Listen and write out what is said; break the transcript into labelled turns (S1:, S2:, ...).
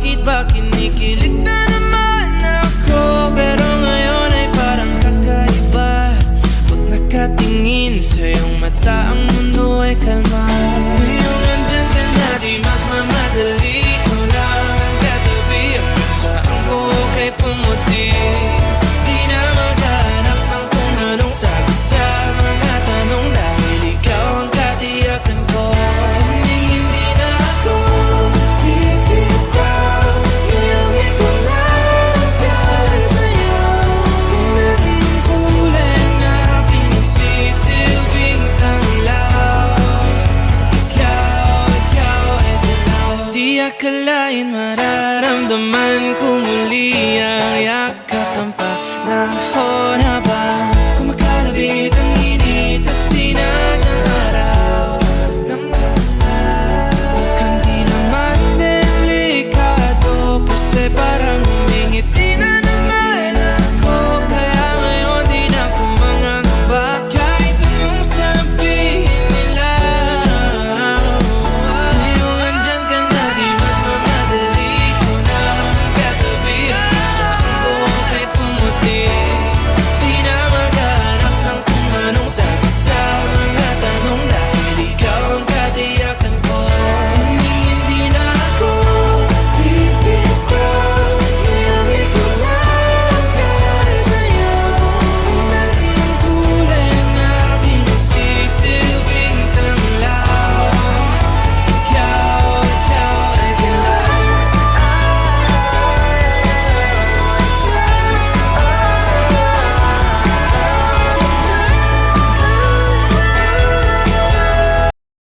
S1: Bakit ba kinikilig na naman ako? Pero ngayon ay parang kakaiba. Pag nakatingin sa iyong mata, ang mundo ay kalma. Ngayong andyan ka na, di magmamadali. Ikaw lang ang katabi, ang saan ko kay pumuti. Di na maghanap ng kung anong sagot sa mga tanong, dahil ikaw ang katiyakan ko. Hindi na ako bibitaw. Ngayong ikaw lang dahil sa'yo. Kung naging kulay ang aking nagsisilbing tanglaw. Ikaw ay dilaw. Di akalain mararamdaman ko muli ang yakap ng panahon.